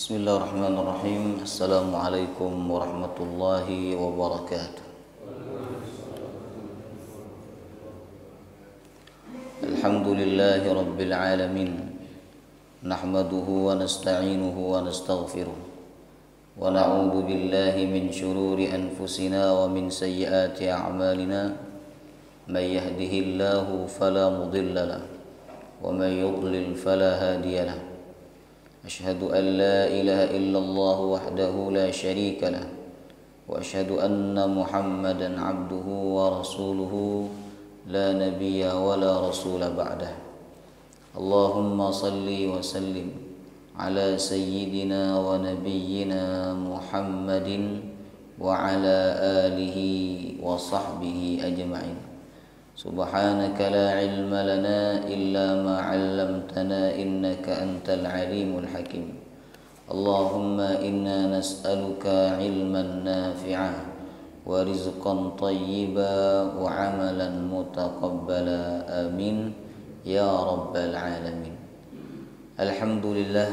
Bismillahirrahmanirrahim. Assalamualaikum warahmatullahi wabarakatuh. Alhamdulillahi rabbil alamin. Nahmaduhu wa nasta'inuhu wa nastaghfiruh. Wa na'udzu billahi min shururi anfusina wa min sayyiati a'malina. May yahdihillahu fala mudilla lahu wa may yudlil fala hadiya lahu. أشهد أن لا إله إلا الله وحده لا شريك له وأشهد أن محمدا عبده ورسوله لا نبي ولا رسول بعده اللهم صل وسلم على سيدنا ونبينا محمد وعلى آله وصحبه أجمعين سبحانك لا علم لنا إلا ما علمتنا إنك أنت العليم الحكيم اللهم إنا نسألك علما نافعا ورزقا طيبا وعملا متقبلا آمين يا رب العالمين. Alhamdulillah,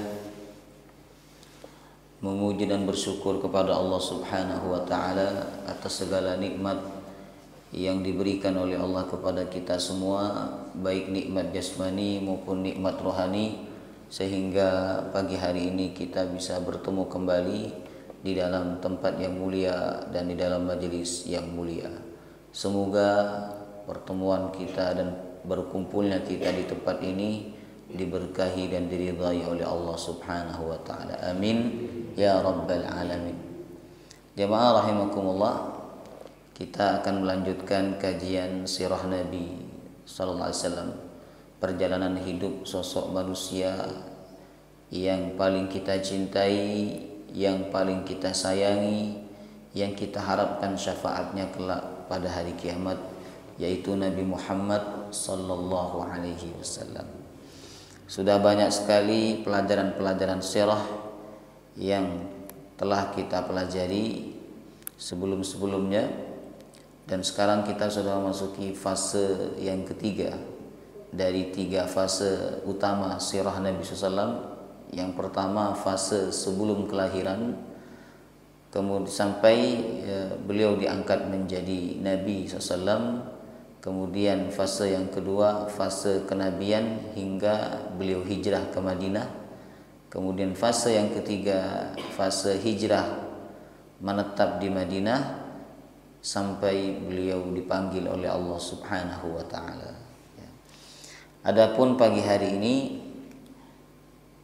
memuji dan bersyukur kepada Allah Subhanahu wa taala atas segala nikmat yang diberikan oleh Allah kepada kita semua, baik nikmat jasmani maupun nikmat rohani, sehingga pagi hari ini kita bisa bertemu kembali di dalam tempat yang mulia dan di dalam majelis yang mulia. Semoga pertemuan kita dan berkumpulnya kita di tempat ini diberkahi dan diridhai oleh Allah Subhanahu wa taala. Amin ya rabbal alamin. Jamaah rahimakumullah, kita akan melanjutkan kajian sirah Nabi sallallahu alaihi wasallam, perjalanan hidup sosok manusia yang paling kita cintai, yang paling kita sayangi, yang kita harapkan syafaatnya kelak pada hari kiamat, yaitu Nabi Muhammad sallallahu alaihi wasallam. Sudah banyak sekali pelajaran-pelajaran sirah yang telah kita pelajari sebelum-sebelumnya, dan sekarang kita sudah memasuki fase yang ketiga dari 3 fase utama sirah Nabi SAW. Yang pertama fase sebelum kelahiran, kemudian sampai beliau diangkat menjadi Nabi SAW. Kemudian fase yang kedua fase kenabian hingga beliau hijrah ke Madinah. Kemudian fase yang ketiga fase hijrah menetap di Madinah sampai beliau dipanggil oleh Allah Subhanahu wa taala. Adapun pagi hari ini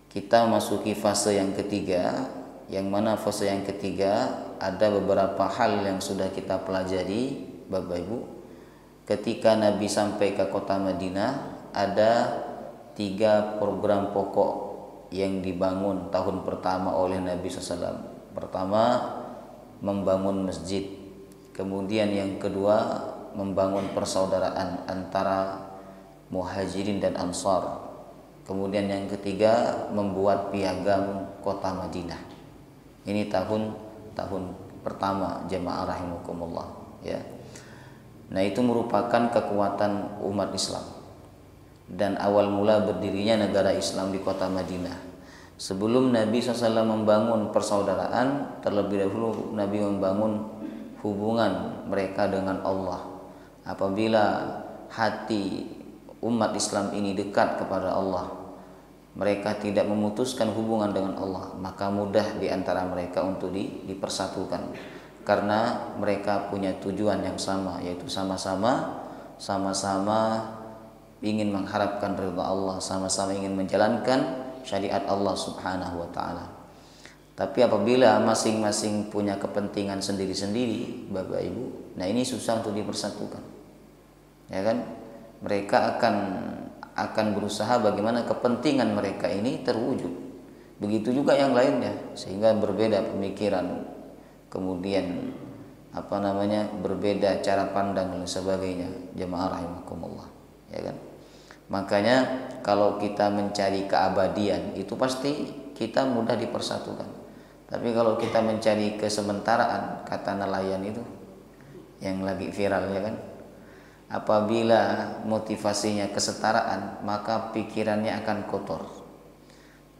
kita memasuki fase yang ketiga, yang mana fase yang ketiga ada beberapa hal yang sudah kita pelajari Bapak Ibu. Ketika Nabi sampai ke kota Madinah, ada 3 program pokok yang dibangun tahun pertama oleh Nabi SAW. Pertama, membangun masjid. Kemudian yang kedua, membangun persaudaraan antara Muhajirin dan Ansar. Kemudian yang ketiga, membuat piagam kota Madinah. Ini tahun pertama jemaah rahimakumullah, ya. Nah, itu merupakan kekuatan umat Islam dan awal mula berdirinya negara Islam di kota Madinah. Sebelum Nabi SAW membangun persaudaraan, terlebih dahulu Nabi membangun hubungan mereka dengan Allah. Apabila hati umat Islam ini dekat kepada Allah, mereka tidak memutuskan hubungan dengan Allah, maka mudah di antara mereka untuk dipersatukan, karena mereka punya tujuan yang sama, yaitu sama-sama ingin mengharapkan ridha Allah, sama-sama ingin menjalankan syariat Allah Subhanahu wa taala. Tapi apabila masing-masing punya kepentingan sendiri-sendiri, Bapak Ibu, nah ini susah untuk dipersatukan, ya kan? Mereka akan berusaha bagaimana kepentingan mereka ini terwujud. Begitu juga yang lainnya, sehingga berbeda pemikiran, kemudian berbeda cara pandang dan sebagainya. Jemaah rahimakumullah, ya kan? Makanya kalau kita mencari keabadian, itu pasti kita mudah dipersatukan. Tapi kalau kita mencari kesementaraan, kata nelayan itu yang lagi viral, ya kan? Apabila motivasinya kesetaraan, maka pikirannya akan kotor.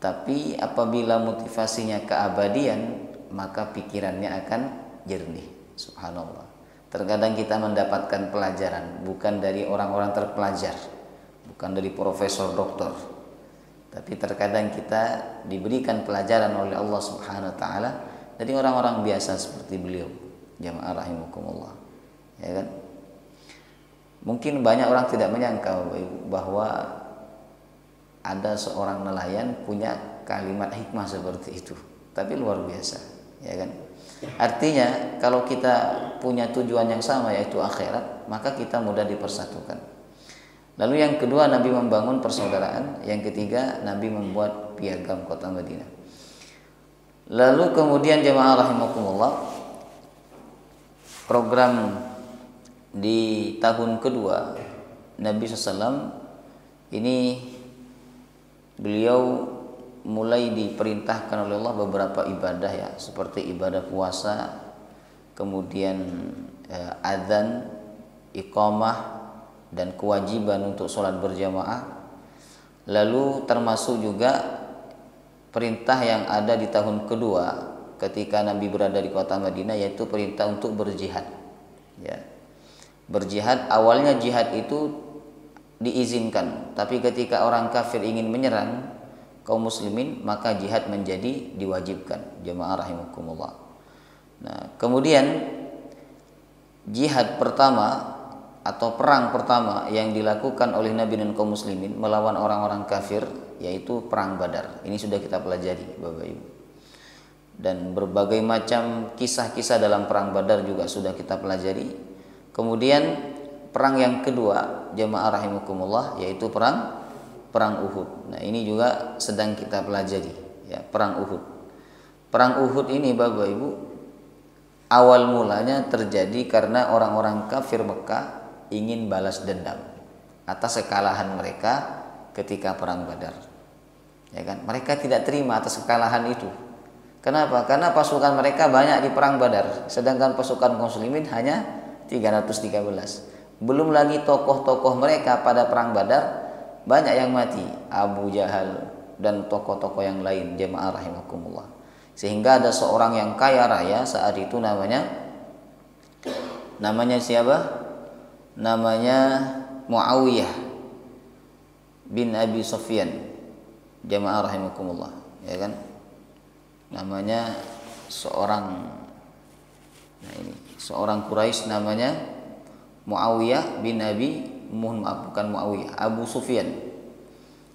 Tapi apabila motivasinya keabadian, maka pikirannya akan jernih. Subhanallah. Terkadang kita mendapatkan pelajaran bukan dari orang-orang terpelajar, bukan dari profesor doktor, tapi terkadang kita diberikan pelajaran oleh Allah Subhanahu wa taala dari orang-orang biasa seperti beliau. Jamaah rahimakumullah. Ya kan? Mungkin banyak orang tidak menyangka bahwa ada seorang nelayan punya kalimat hikmah seperti itu, tapi luar biasa, ya kan? Artinya kalau kita punya tujuan yang sama yaitu akhirat, maka kita mudah dipersatukan. Lalu yang kedua, Nabi membangun persaudaraan. Yang ketiga, Nabi membuat piagam kota Madinah. Lalu kemudian jemaah rahimakumullah, program di tahun kedua Nabi SAW ini beliau mulai diperintahkan oleh Allah beberapa ibadah, ya, seperti ibadah puasa, kemudian adzan, iqamah, dan kewajiban untuk sholat berjamaah. Lalu termasuk juga perintah yang ada di tahun kedua ketika Nabi berada di kota Madinah, yaitu perintah untuk berjihad, ya. Berjihad, awalnya jihad itu diizinkan, tapi ketika orang kafir ingin menyerang kaum muslimin, maka jihad menjadi diwajibkan. Jemaah rahimakumullah. Nah, kemudian jihad pertama atau perang pertama yang dilakukan oleh Nabi dan kaum muslimin melawan orang-orang kafir yaitu perang Badar. Ini sudah kita pelajari, Bapak Ibu. Dan berbagai macam kisah-kisah dalam perang Badar juga sudah kita pelajari. Kemudian perang yang kedua, jemaah rahimakumullah, yaitu perang Uhud. Nah, ini juga sedang kita pelajari, ya, perang Uhud. Perang Uhud ini, Bapak Ibu, awal mulanya terjadi karena orang-orang kafir Mekah ingin balas dendam atas kekalahan mereka ketika perang Badar. Ya kan? Mereka tidak terima atas kekalahan itu. Kenapa? Karena pasukan mereka banyak di perang Badar, sedangkan pasukan muslimin hanya 313. Belum lagi tokoh-tokoh mereka pada perang Badar banyak yang mati, Abu Jahal dan tokoh-tokoh yang lain, jemaah rahimakumullah. Sehingga ada seorang yang kaya raya saat itu, namanya siapa? Namanya Muawiyah bin Abi Sufyan, jemaah rahimakumullah, ya kan? Namanya seorang Quraisy, namanya Muawiyah bin Abu Sufyan.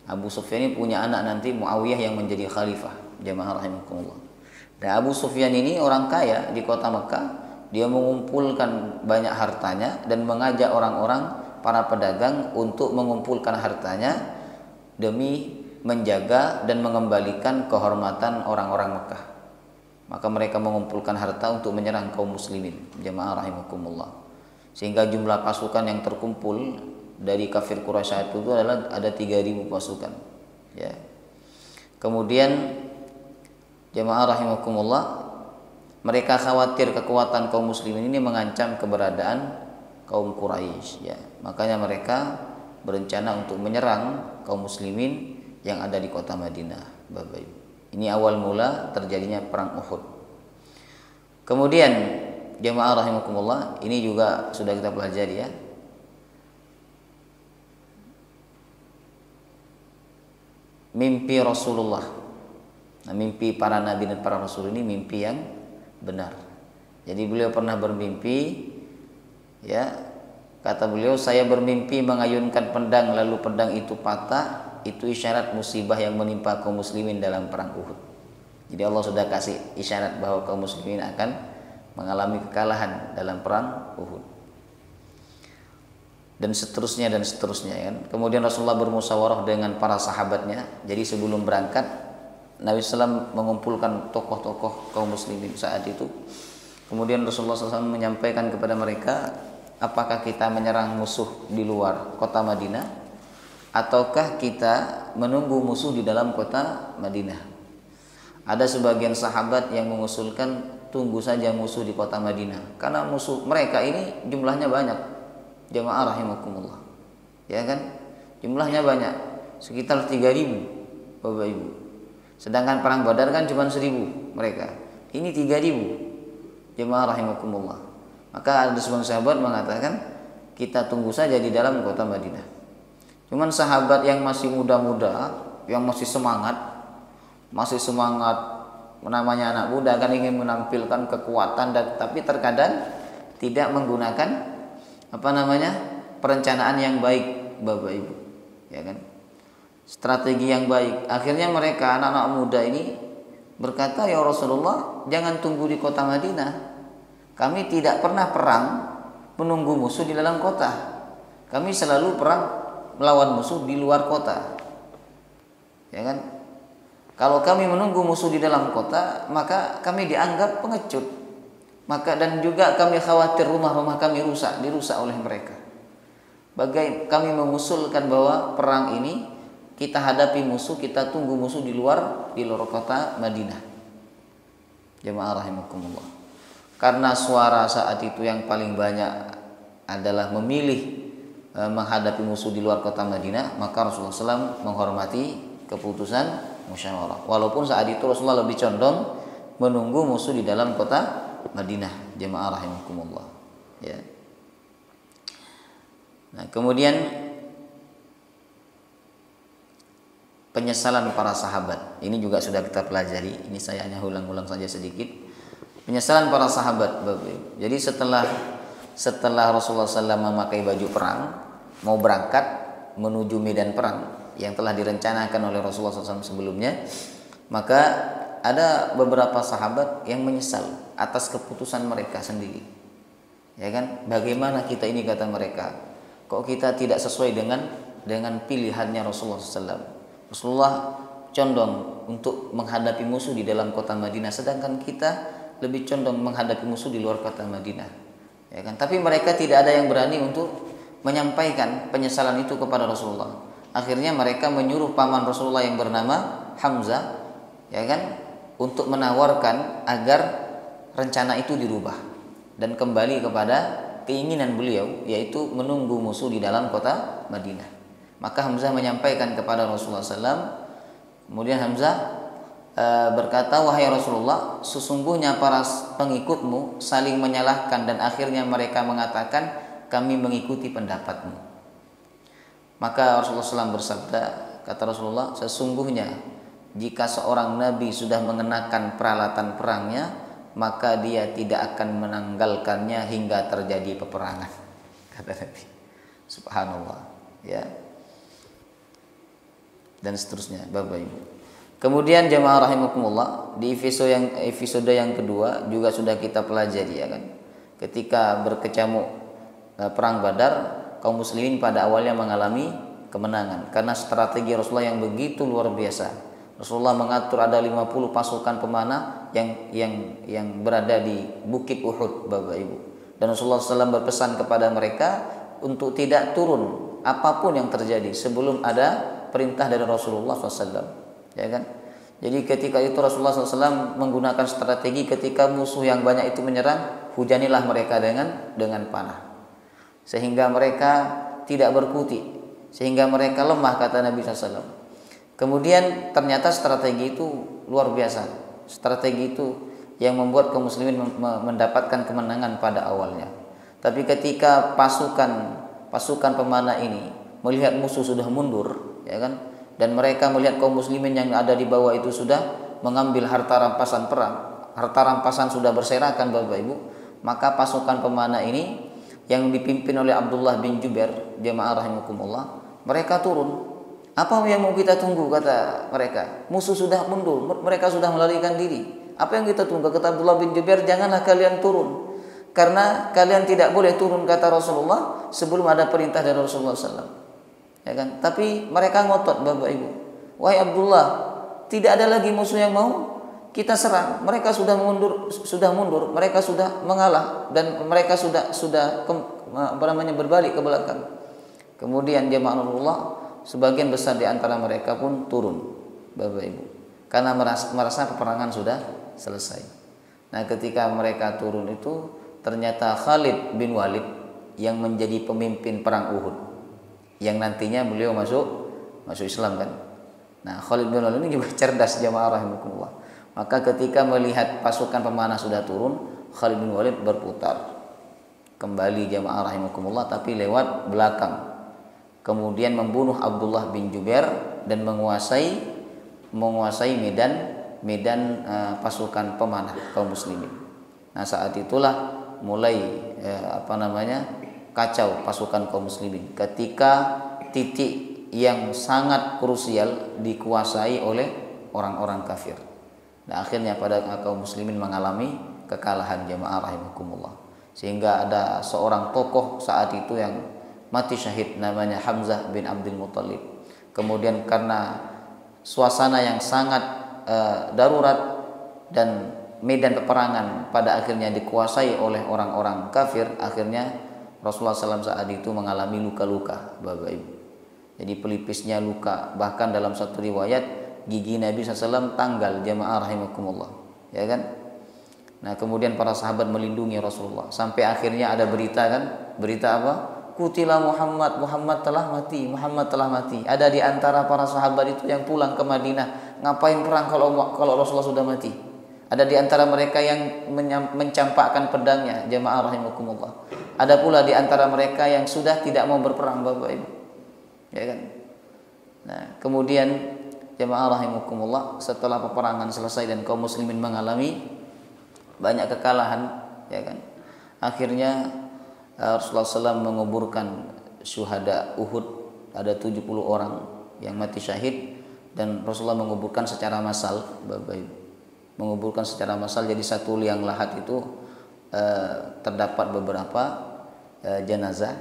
Abu Sufyan ini punya anak nanti Muawiyah yang menjadi khalifah, jemaah rahimakumullah. Dan Abu Sufyan ini orang kaya di kota Mekah. Dia mengumpulkan banyak hartanya dan mengajak orang-orang, para pedagang, untuk mengumpulkan hartanya demi menjaga dan mengembalikan kehormatan orang-orang Mekah. Maka mereka mengumpulkan harta untuk menyerang kaum muslimin, jemaah rahimakumullah. Sehingga jumlah pasukan yang terkumpul dari kafir Quraisy itu adalah ada 3.000 pasukan, ya. Kemudian jemaah rahimakumullah, mereka khawatir kekuatan kaum muslimin ini mengancam keberadaan kaum Quraisy, ya. Makanya mereka berencana untuk menyerang kaum muslimin yang ada di kota Madinah, Bapak Ibu. Ini awal mula terjadinya perang Uhud. Kemudian jemaah rahimakumullah, ini juga sudah kita pelajari, ya. Mimpi Rasulullah. Nah, mimpi para nabi dan para rasul ini mimpi yang benar. Jadi beliau pernah bermimpi, ya, kata beliau, saya bermimpi mengayunkan pedang lalu pedang itu patah. Itu isyarat musibah yang menimpa kaum muslimin dalam perang Uhud. Jadi Allah sudah kasih isyarat bahwa kaum muslimin akan mengalami kekalahan dalam perang Uhud. Dan seterusnya kan. Kemudian Rasulullah bermusyawarah dengan para sahabatnya. Jadi sebelum berangkat, Nabi SAW mengumpulkan tokoh-tokoh kaum muslimin saat itu. Kemudian Rasulullah SAW menyampaikan kepada mereka, apakah kita menyerang musuh di luar kota Madinah, ataukah kita menunggu musuh di dalam kota Madinah? Ada sebagian sahabat yang mengusulkan tunggu saja musuh di kota Madinah, karena musuh mereka ini jumlahnya banyak, jemaah rahimakumullah, ya kan? Jumlahnya banyak, sekitar 3.000, Bapak Ibu. Sedangkan perang Badar kan cuma 1.000 mereka. Ini 3.000. Jemaah rahimakumullah. Maka ada seorang sahabat mengatakan, kita tunggu saja di dalam kota Madinah. Cuman sahabat yang masih muda-muda, yang masih semangat, namanya anak muda kan ingin menampilkan kekuatan, tapi terkadang tidak menggunakan perencanaan yang baik, Bapak Ibu, ya kan? Strategi yang baik. Akhirnya mereka anak-anak muda ini berkata, ya Rasulullah, jangan tunggu di kota Madinah. Kami tidak pernah perang menunggu musuh di dalam kota. Kami selalu perang melawan musuh di luar kota. Ya kan? Kalau kami menunggu musuh di dalam kota, maka kami dianggap pengecut. Dan juga kami khawatir rumah-rumah kami dirusak oleh mereka. Kami mengusulkan bahwa perang ini kita hadapi musuh, kita tunggu musuh di luar kota Madinah. Jemaah rahimakumullah. Karena suara saat itu yang paling banyak adalah memilih menghadapi musuh di luar kota Madinah, maka Rasulullah SAW menghormati keputusan musyawarah. Walaupun saat itu Rasulullah lebih condong menunggu musuh di dalam kota Madinah. Jemaah rahimakumullah. Ya. Nah, kemudian penyesalan para sahabat. Ini juga sudah kita pelajari. Ini saya hanya ulang-ulang saja sedikit. Penyesalan para sahabat, Bapak. Jadi setelah Rasulullah SAW memakai baju perang, mau berangkat menuju medan perang yang telah direncanakan oleh Rasulullah SAW sebelumnya, maka ada beberapa sahabat yang menyesal atas keputusan mereka sendiri. Ya kan? Bagaimana kita ini, kata mereka, kok kita tidak sesuai dengan pilihannya Rasulullah SAW. Rasulullah condong untuk menghadapi musuh di dalam kota Madinah, sedangkan kita lebih condong menghadapi musuh di luar kota Madinah, ya kan? Tapi mereka tidak ada yang berani untuk menyampaikan penyesalan itu kepada Rasulullah. Akhirnya mereka menyuruh paman Rasulullah yang bernama Hamzah, ya kan, untuk menawarkan agar rencana itu dirubah dan kembali kepada keinginan beliau, yaitu menunggu musuh di dalam kota Madinah. Maka Hamzah menyampaikan kepada Rasulullah SAW. Kemudian Hamzah berkata, wahai Rasulullah, sesungguhnya para pengikutmu saling menyalahkan dan akhirnya mereka mengatakan kami mengikuti pendapatmu. Maka Rasulullah SAW bersabda, kata Rasulullah, sesungguhnya jika seorang nabi sudah mengenakan peralatan perangnya, maka dia tidak akan menanggalkannya hingga terjadi peperangan, kata Nabi. Subhanallah, ya. Dan seterusnya, Bapak Ibu. Kemudian jemaah rahimakumullah, di episode yang kedua juga sudah kita pelajari, ya kan. Ketika berkecamuk perang Badar, kaum muslimin pada awalnya mengalami kemenangan karena strategi Rasulullah yang begitu luar biasa. Rasulullah mengatur ada 50 pasukan pemanah yang berada di Bukit Uhud, Bapak Ibu. Dan Rasulullah SAW berpesan kepada mereka untuk tidak turun apapun yang terjadi sebelum ada perintah dari Rasulullah SAW. Ya kan? Jadi ketika itu Rasulullah SAW menggunakan strategi, ketika musuh yang banyak itu menyerang, hujanilah mereka dengan panah, sehingga mereka tidak berkutik, sehingga mereka lemah, kata Nabi SAW. Kemudian ternyata strategi itu luar biasa. Strategi itu yang membuat kaum muslimin mendapatkan kemenangan pada awalnya. Tapi ketika pasukan pemanah ini melihat musuh sudah mundur, ya kan, dan mereka melihat kaum muslimin yang ada di bawah itu sudah mengambil harta rampasan perang, harta rampasan sudah berserakan, Bapak Ibu, maka pasukan pemanah ini yang dipimpin oleh Abdullah bin Jubair, jemaah rahimakumullah, mereka turun. Apa yang mau kita tunggu, kata mereka, musuh sudah mundur, mereka sudah melarikan diri. Apa yang kita tunggu? Kata Abdullah bin Jubair, janganlah kalian turun, karena kalian tidak boleh turun, kata Rasulullah, sebelum ada perintah dari Rasulullah SAW. Ya kan? Tapi mereka ngotot, Bapak Ibu. Wahai Abdullah, tidak ada lagi musuh yang mau kita serang. Mereka sudah mundur, mereka sudah mengalah, dan mereka sudah berbalik ke belakang. Kemudian jemaah Allah, sebagian besar di antara mereka pun turun, Bapak Ibu, karena merasa peperangan sudah selesai. Nah, ketika mereka turun itu, ternyata Khalid bin Walid yang menjadi pemimpin perang Uhud, yang nantinya beliau masuk Islam kan. Nah, Khalid bin Walid ini juga cerdas jamaah rahimakumullah. Maka ketika melihat pasukan pemanah sudah turun, Khalid bin Walid berputar kembali jamaah rahimakumullah, tapi lewat belakang. Kemudian membunuh Abdullah bin Jubair dan menguasai medan pasukan pemanah kaum muslimin. Nah, saat itulah mulai kacau pasukan kaum muslimin ketika titik yang sangat krusial dikuasai oleh orang-orang kafir. Nah, akhirnya pada kaum muslimin mengalami kekalahan jamaah rahimakumullah. Sehingga ada seorang tokoh saat itu yang mati syahid namanya Hamzah bin Abdul Muttalib. Kemudian karena suasana yang sangat darurat dan medan peperangan pada akhirnya dikuasai oleh orang-orang kafir, akhirnya Rasulullah SAW saat itu mengalami luka-luka, Bapak Ibu. Jadi pelipisnya luka, bahkan dalam satu riwayat gigi Nabi SAW tanggal jamaah rahimakumullah, ya kan? Nah, kemudian para sahabat melindungi Rasulullah sampai akhirnya ada berita kan? Berita apa? Kutila Muhammad, Muhammad telah mati, Muhammad telah mati. Ada di antara para sahabat itu yang pulang ke Madinah, ngapain perang kalau Rasulullah sudah mati? Ada di antara mereka yang mencampakkan pedangnya, jamaah rahimakumullah. Ada pula di antara mereka yang sudah tidak mau berperang, Bapak Ibu. Ya kan? Nah, kemudian jamaah rahimakumullah, setelah peperangan selesai dan kaum muslimin mengalami banyak kekalahan, ya kan? Akhirnya Rasulullah SAW menguburkan syuhada Uhud, ada 70 orang yang mati syahid, dan Rasulullah menguburkan secara massal, Bapak Ibu. Menguburkan secara massal, jadi satu liang lahat itu terdapat beberapa jenazah.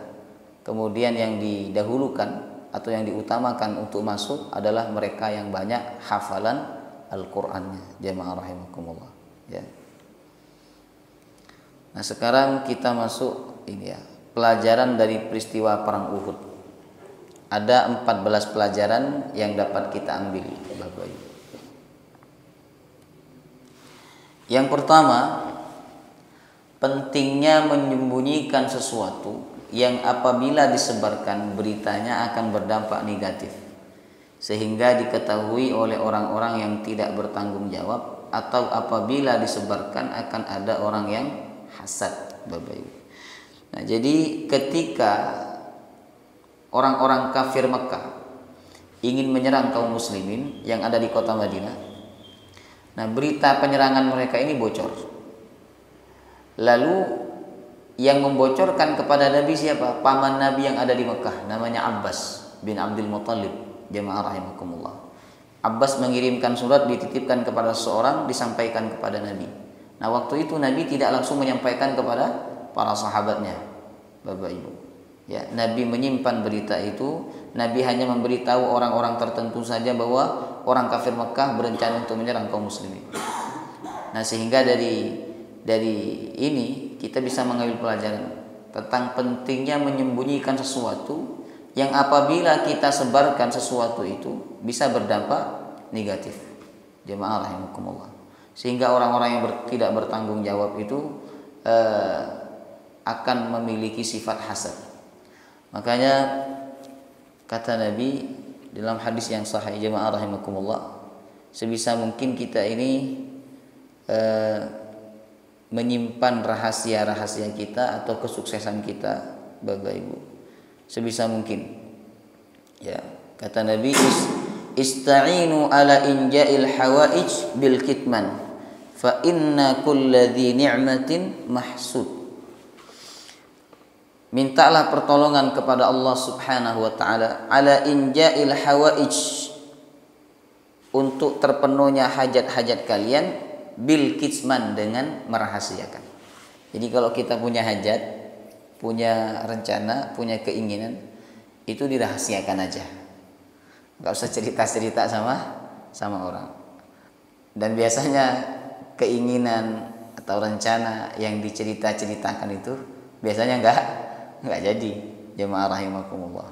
Kemudian yang didahulukan atau yang diutamakan untuk masuk adalah mereka yang banyak hafalan Al-Qur'annya, jamaah rahimakumullah, ya. Nah, sekarang kita masuk ini ya, pelajaran dari peristiwa perang Uhud. Ada 14 pelajaran yang dapat kita ambil, Bapak Ibu. Yang pertama, pentingnya menyembunyikan sesuatu yang apabila disebarkan beritanya akan berdampak negatif, sehingga diketahui oleh orang-orang yang tidak bertanggung jawab, atau apabila disebarkan akan ada orang yang hasad, Bapak Ibu. Nah, jadi ketika orang-orang kafir Mekah ingin menyerang kaum muslimin yang ada di kota Madinah, nah berita penyerangan mereka ini bocor. Lalu yang membocorkan kepada Nabi siapa? Paman Nabi yang ada di Mekah, namanya Abbas bin Abdul Muttalib, jamaah rahimakumullah. Abbas mengirimkan surat, dititipkan kepada seseorang, disampaikan kepada Nabi. Nah, waktu itu Nabi tidak langsung menyampaikan kepada para sahabatnya, Bapak Ibu. Ya, Nabi menyimpan berita itu. Nabi hanya memberitahu orang-orang tertentu saja bahwa orang kafir Mekah berencana untuk menyerang kaum muslimin. Nah, sehingga dari ini kita bisa mengambil pelajaran tentang pentingnya menyembunyikan sesuatu yang apabila kita sebarkan sesuatu itu bisa berdampak negatif. Jemaah rahimakumullah. Sehingga orang-orang yang tidak bertanggung jawab itu akan memiliki sifat hasad. Makanya kata Nabi dalam hadis yang sahih, jemaah rahimakumullah, sebisa mungkin kita ini menyimpan rahasia-rahasia kita atau kesuksesan kita, Bapak Ibu, sebisa mungkin. Ya, kata Nabi, ista'inu ala inja'il hawaij bil kitman fa inna kulladzi ni'matin mahsud. Mintalah pertolongan kepada Allah Subhanahu wa taala ala inja'il hawaij, untuk terpenuhnya hajat-hajat kalian, bil kitman, dengan merahasiakan. Jadi kalau kita punya hajat, punya rencana, punya keinginan, itu dirahasiakan aja. Enggak usah cerita-cerita sama orang. Dan biasanya keinginan atau rencana yang dicerita-ceritakan itu biasanya enggak jadi, jemaah rahimakumullah.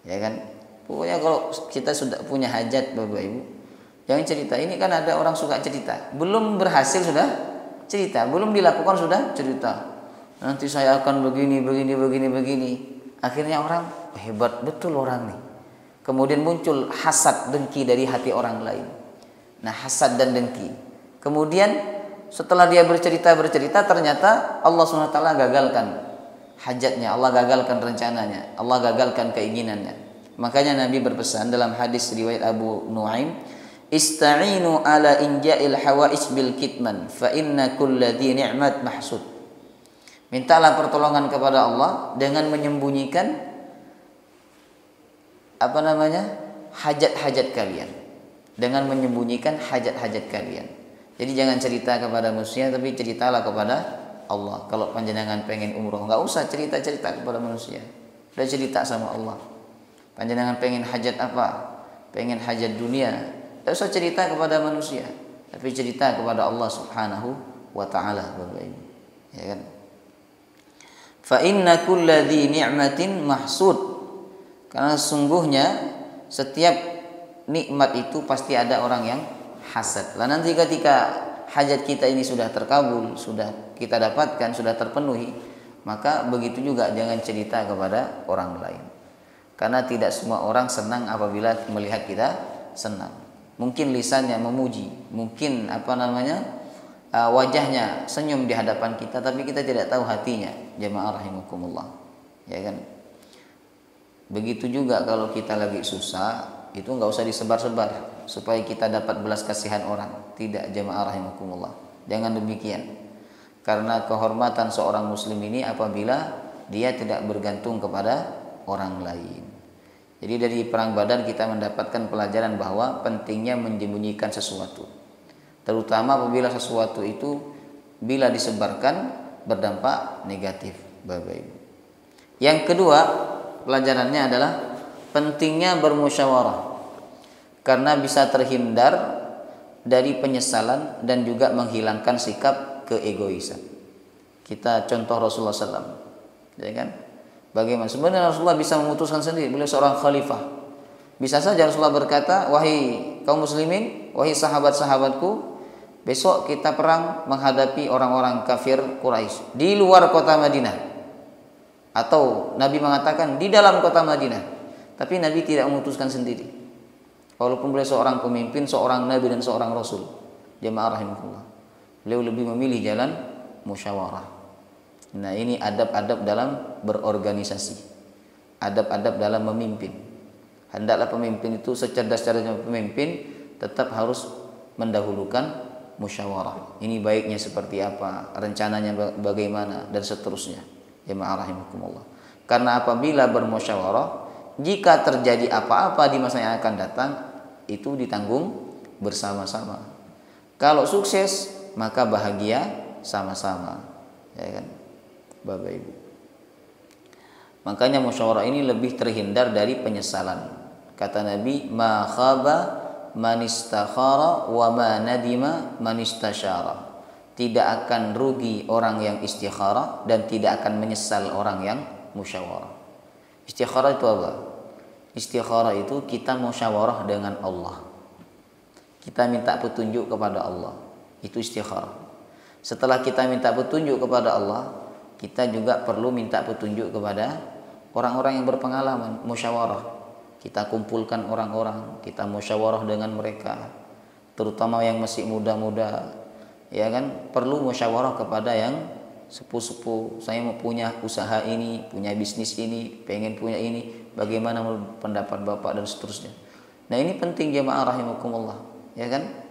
Ya kan? Pokoknya kalau kita sudah punya hajat, Bapak Ibu, yang cerita ini kan ada orang suka cerita, belum berhasil sudah cerita, belum dilakukan sudah cerita. Nanti saya akan begini. Akhirnya orang, hebat betul orang nih. kemudian muncul hasad, dengki dari hati orang lain. Nah, hasad dan dengki. Kemudian setelah dia bercerita ternyata Allah SWT gagalkan hajatnya, Allah gagalkan rencananya, Allah gagalkan keinginannya. Makanya Nabi berpesan dalam hadis riwayat Abu Nuaim, "Ista'inu ala inja'il hawa'is bil kitman, fa inna kulladhi ni'mat mahsud." Mintalah pertolongan kepada Allah dengan menyembunyikan hajat-hajat kalian. Dengan menyembunyikan hajat-hajat kalian. Jadi jangan cerita kepada manusia, tapi ceritalah kepada Allah. Kalau panjenengan pengen umroh, nggak usah cerita-cerita kepada manusia. Udah cerita sama Allah. Panjenengan pengen hajat apa? Pengen hajat dunia, nggak usah cerita kepada manusia, tapi cerita kepada Allah Subhanahu wa Ta'ala, Bapak Ibu. Ya kan? Fa inna kulladhi ni'matin mahsud. Karena sesungguhnya setiap nikmat itu pasti ada orang yang hasad. Lah nanti ketika hajat kita ini sudah terkabul, sudah kita dapatkan, sudah terpenuhi, maka begitu juga jangan cerita kepada orang lain. Karena tidak semua orang senang apabila melihat kita senang. Mungkin lisannya memuji, mungkin wajahnya senyum di hadapan kita, tapi kita tidak tahu hatinya. Jamaah rahimakumullah. Ya kan? Begitu juga kalau kita lagi susah, itu nggak usah disebar-sebar supaya kita dapat belas kasihan orang. Tidak, jamaah rahimakumullah. Jangan demikian. Karena kehormatan seorang muslim ini apabila dia tidak bergantung kepada orang lain. Jadi dari perang Badar kita mendapatkan pelajaran bahwa pentingnya menyembunyikan sesuatu. Terutama apabila sesuatu itu bila disebarkan berdampak negatif, Bapak Ibu. Yang kedua, pelajarannya adalah pentingnya bermusyawarah. Karena bisa terhindar dari penyesalan dan juga menghilangkan sikap keegoisan. Kita contoh Rasulullah SAW, ya kan? Bagaimana sebenarnya Rasulullah bisa memutuskan sendiri, beliau seorang khalifah. Bisa saja Rasulullah berkata, "Wahai kaum muslimin, wahai sahabat-sahabatku, besok kita perang menghadapi orang-orang kafir Quraisy di luar kota Madinah." Atau Nabi mengatakan di dalam kota Madinah. Tapi Nabi tidak memutuskan sendiri. Walaupun beliau seorang pemimpin, seorang Nabi dan seorang Rasul. Jamaah rahimahullah. Beliau lebih memilih jalan musyawarah. Nah, ini adab-adab dalam berorganisasi. Adab-adab dalam memimpin. Hendaklah pemimpin itu secerdas-cerdasnya pemimpin tetap harus mendahulukan musyawarah. Ini baiknya seperti apa, rencananya bagaimana, dan seterusnya. Jemaah rahimakumullah. Karena apabila bermusyawarah, jika terjadi apa-apa di masa yang akan datang, itu ditanggung bersama-sama. Kalau sukses, maka bahagia sama-sama. Ya kan, Bapak Ibu. Makanya musyawarah ini lebih terhindar dari penyesalan. Kata Nabi, "Ma khaba man istakhara wa ma nadima man istasyara." Tidak akan rugi orang yang istikharah dan tidak akan menyesal orang yang musyawarah. Istikharah itu apa? Istikharah itu kita musyawarah dengan Allah. Kita minta petunjuk kepada Allah. Itu istikharah. Setelah kita minta petunjuk kepada Allah, kita juga perlu minta petunjuk kepada orang-orang yang berpengalaman musyawarah. Kita kumpulkan orang-orang, kita musyawarah dengan mereka, terutama yang masih muda-muda. Ya kan, perlu musyawarah kepada yang sepuh-sepuh. Saya mau punya usaha ini, punya bisnis ini, pengen punya ini, bagaimana pendapat Bapak, dan seterusnya. Nah, ini penting jemaah rahimakumullah, ya kan?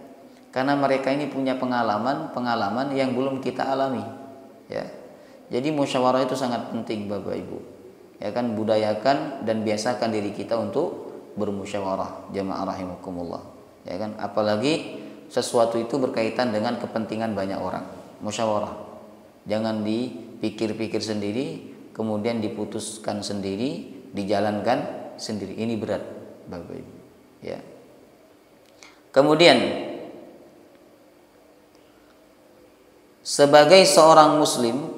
Karena mereka ini punya pengalaman yang belum kita alami, ya. Jadi musyawarah itu sangat penting, Bapak Ibu. Ya kan, budayakan dan biasakan diri kita untuk bermusyawarah, jemaah rahimakumullah. Ya kan, apalagi sesuatu itu berkaitan dengan kepentingan banyak orang. Musyawarah. Jangan dipikir-pikir sendiri, kemudian diputuskan sendiri, dijalankan sendiri. Ini berat, Bapak Ibu. Ya. Kemudian sebagai seorang muslim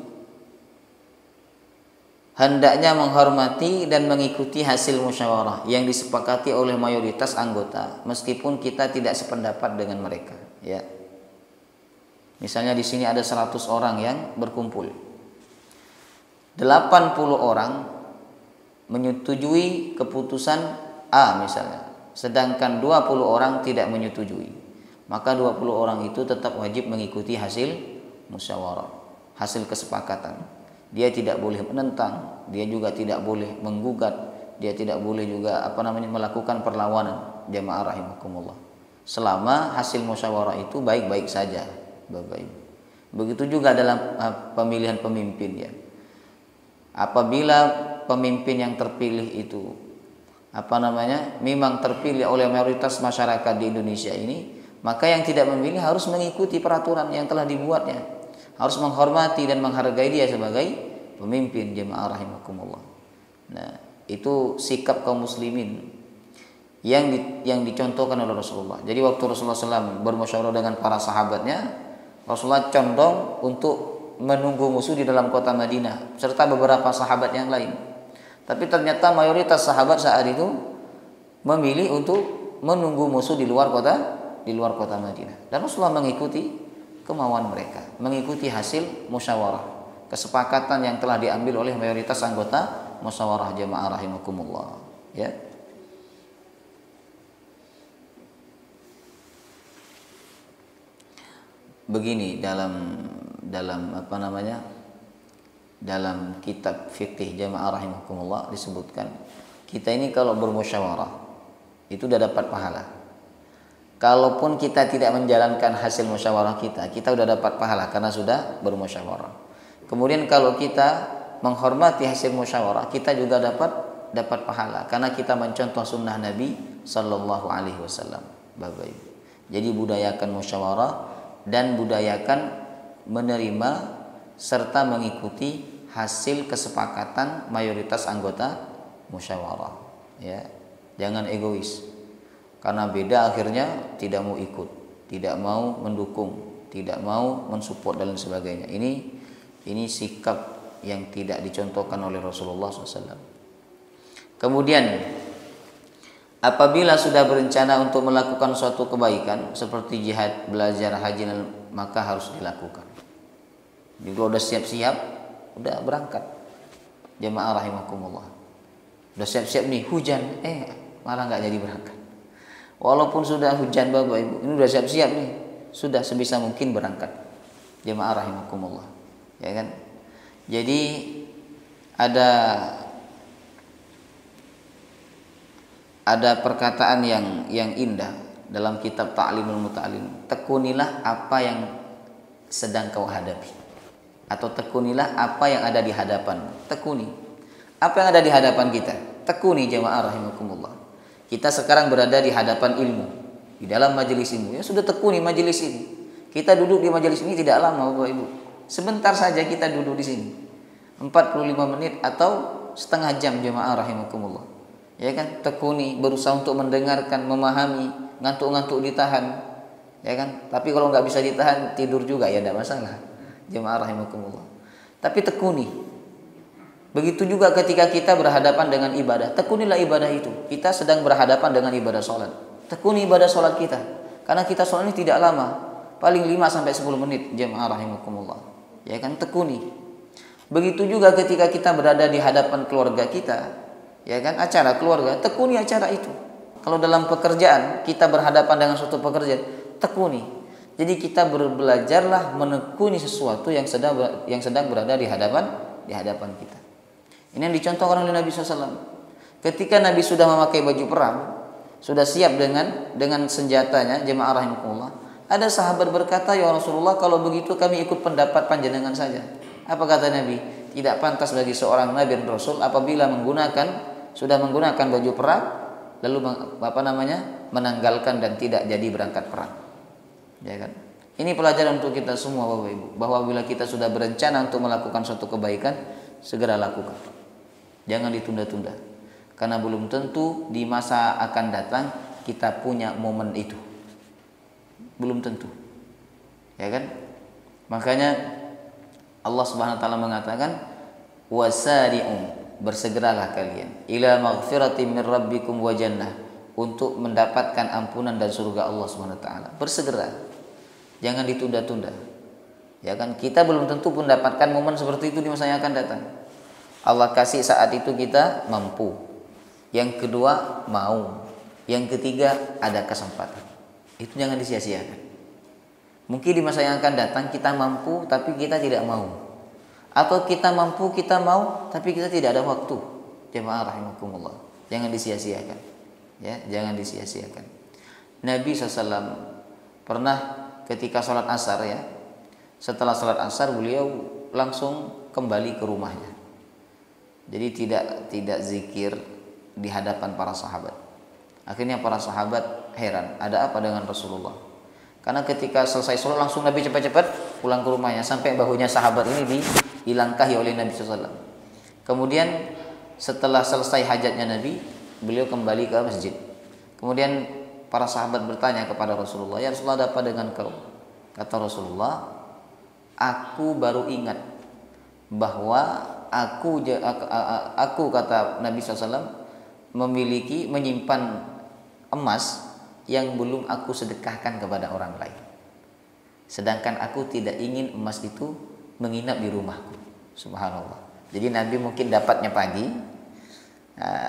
hendaknya menghormati dan mengikuti hasil musyawarah yang disepakati oleh mayoritas anggota, meskipun kita tidak sependapat dengan mereka. Ya. Misalnya di sini ada 100 orang yang berkumpul. 80 orang menyetujui keputusan A misalnya, sedangkan 20 orang tidak menyetujui, maka 20 orang itu tetap wajib mengikuti hasil musyawarah, hasil kesepakatan. Dia tidak boleh menentang, dia juga tidak boleh menggugat, dia tidak boleh juga melakukan perlawanan. Jamaah rahimakumullah. Selama hasil musyawarah itu baik-baik saja, Bapak Ibu. Begitu juga dalam pemilihan pemimpin ya. Apabila pemimpin yang terpilih itu memang terpilih oleh mayoritas masyarakat di Indonesia ini, maka yang tidak memilih harus mengikuti peraturan yang telah dibuatnya, harus menghormati dan menghargai dia sebagai pemimpin. Jemaah rahimakumullah. Nah, itu sikap kaum muslimin yang dicontohkan oleh Rasulullah. Jadi waktu Rasulullah SAW bermusyawarah dengan para sahabatnya, Rasulullah condong untuk menunggu musuh di dalam kota Madinah serta beberapa sahabat yang lain. Tapi ternyata mayoritas sahabat saat itu memilih untuk menunggu musuh di luar kota Madinah. Dan Rasulullah mengikuti kemauan mereka, mengikuti hasil musyawarah, kesepakatan yang telah diambil oleh mayoritas anggota musyawarah. Jamaah rahimakumullah. Ya. Begini dalam kitab fikih jamaah rahimakumullah disebutkan, kita ini kalau bermusyawarah itu sudah dapat pahala. Kalaupun kita tidak menjalankan hasil musyawarah kita sudah dapat pahala karena sudah bermusyawarah. Kemudian kalau kita menghormati hasil musyawarah, kita juga dapat pahala karena kita mencontoh sunnah Nabi Sallallahu Alaihi Wasallam. Bapak Ibu. Jadi budayakan musyawarah dan budayakan menerima serta mengikuti hasil kesepakatan mayoritas anggota musyawarah. Ya, jangan egois. Karena beda akhirnya tidak mau ikut, tidak mau mendukung, tidak mau mensupport dan sebagainya. Ini sikap yang tidak dicontohkan oleh Rasulullah SAW. Kemudian apabila sudah berencana untuk melakukan suatu kebaikan seperti jihad, belajar, haji, maka harus dilakukan. Juga udah siap-siap, udah berangkat. Jamaah rahimakumullah. Udah siap-siap nih, hujan, malah nggak jadi berangkat. Walaupun sudah hujan Bapak Ibu, ini udah siap-siap nih, sudah sebisa mungkin berangkat. Jamaah rahimakumullah. Ya kan? Jadi ada perkataan yang indah dalam kitab Ta'limul Muta'allim. Tekunilah apa yang sedang kau hadapi, atau tekunilah apa yang ada di hadapan. Tekuni apa yang ada di hadapan kita. Tekuni jamaah rahimakumullah. Kita sekarang berada di hadapan ilmu, di dalam majelis ilmu. Ya sudah, tekuni majelis ini. Kita duduk di majelis ini tidak lama Bapak Ibu. Sebentar saja kita duduk di sini. 45 menit atau setengah jam jamaah rahimakumullah. Ya kan, tekuni, berusaha untuk mendengarkan, memahami, ngantuk-ngantuk ditahan, ya kan. Tapi kalau nggak bisa ditahan, tidur juga ya tidak masalah, jemaah rahimakumullah. Tapi tekuni. Begitu juga ketika kita berhadapan dengan ibadah, tekunilah ibadah itu. Kita sedang berhadapan dengan ibadah sholat, tekuni ibadah sholat kita, karena kita sholat ini tidak lama, paling 5-10 menit, jemaah rahimakumullah. Ya kan, tekuni. Begitu juga ketika kita berada di hadapan keluarga kita, ya kan, acara keluarga, tekuni acara itu. Kalau dalam pekerjaan kita berhadapan dengan suatu pekerjaan, tekuni. Jadi kita belajarlah menekuni sesuatu yang sedang berada di hadapan kita. Ini yang dicontohkan oleh Nabi SAW. Ketika Nabi sudah memakai baju perang, sudah siap dengan senjatanya, jemaah rahimakumullah, ada sahabat berkata, ya Rasulullah, kalau begitu kami ikut pendapat panjenengan saja. Apa kata Nabi? Tidak pantas bagi seorang Nabi dan Rasul apabila sudah menggunakan baju perang lalu menanggalkan dan tidak jadi berangkat perang. Ya kan? Ini pelajaran untuk kita semua Bapak Ibu, bahwa bila kita sudah berencana untuk melakukan suatu kebaikan, segera lakukan. Jangan ditunda-tunda. Karena belum tentu di masa akan datang kita punya momen itu. Belum tentu. Ya kan? Makanya Allah Subhanahu wa taala mengatakan, wasari'u, bersegeralah kalian ila maghfiratin min rabbikum wa jannah, untuk mendapatkan ampunan dan surga Allah Subhanahu wa taala. Bersegera. Jangan ditunda-tunda. Ya kan, kita belum tentu pun mendapatkan momen seperti itu di masa yang akan datang. Allah kasih saat itu kita mampu. Yang kedua mau. Yang ketiga ada kesempatan. Itu jangan disia-siakan. Mungkin di masa yang akan datang kita mampu tapi kita tidak mau. Atau kita mampu, kita mau tapi kita tidak ada waktu. Jemaah rahimakumullah. Jangan disia-siakan. Ya, jangan disia-siakan. Nabi SAW pernah ketika sholat asar ya. Setelah sholat asar beliau langsung kembali ke rumahnya. Jadi tidak zikir di hadapan para sahabat. Akhirnya para sahabat heran, ada apa dengan Rasulullah? Karena ketika selesai sholat langsung Nabi cepat-cepat pulang ke rumahnya sampai bahunya sahabat ini dilangkahi oleh Nabi SAW. Kemudian setelah selesai hajatnya Nabi, beliau kembali ke masjid. Kemudian para sahabat bertanya kepada Rasulullah, ya Rasulullah, ada apa dengan kau? Kata Rasulullah, aku baru ingat bahwa aku kata Nabi SAW menyimpan emas yang belum aku sedekahkan kepada orang lain. Sedangkan aku tidak ingin emas itu menginap di rumahku. Subhanallah. Jadi Nabi mungkin dapatnya pagi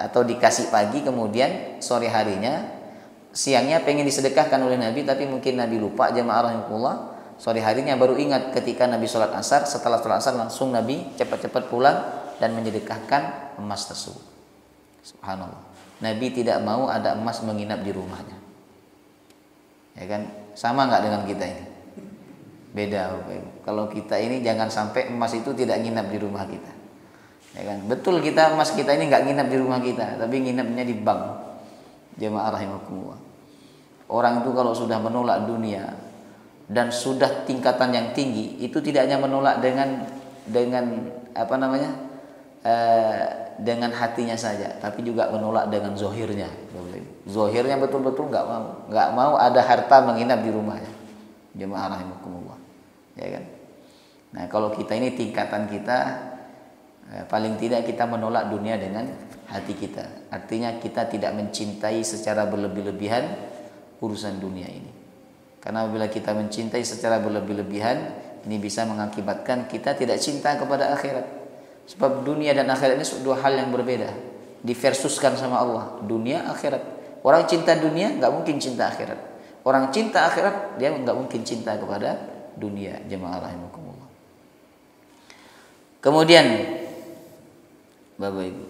atau dikasih pagi, kemudian sore harinya, siangnya pengen disedekahkan oleh Nabi tapi mungkin Nabi lupa, jemaah rahimahullah. Sore harinya baru ingat ketika Nabi sholat asar. Setelah sholat asar langsung Nabi cepat-cepat pulang dan menyedekahkan emas tersebut. Subhanallah. Nabi tidak mau ada emas menginap di rumahnya. Ya kan? Sama nggak dengan kita ini? Beda. Kalau kita ini jangan sampai emas itu tidak nginap di rumah kita. Ya kan? Betul, kita emas kita ini nggak nginap di rumah kita, tapi nginapnya di bank. Jemaah rahimakumullah. Orang itu kalau sudah menolak dunia dan sudah tingkatan yang tinggi, itu tidak hanya menolak dengan apa namanya? Dengan hatinya saja, tapi juga menolak dengan zohirnya. Zohirnya betul-betul nggak mau ada harta menginap di rumahnya. Jemaah rahimakumullah, ya kan? Nah, kalau kita ini tingkatan kita, paling tidak kita menolak dunia dengan hati kita. Artinya kita tidak mencintai secara berlebih-lebihan urusan dunia ini. Karena bila kita mencintai secara berlebih-lebihan, ini bisa mengakibatkan kita tidak cinta kepada akhirat. Sebab dunia dan akhirat ini dua hal yang berbeda. Diversuskan sama Allah, dunia akhirat. Orang cinta dunia nggak mungkin cinta akhirat. Orang cinta akhirat dia nggak mungkin cinta kepada dunia. Jemaah rahimakumullah. Kemudian Bapak Ibu,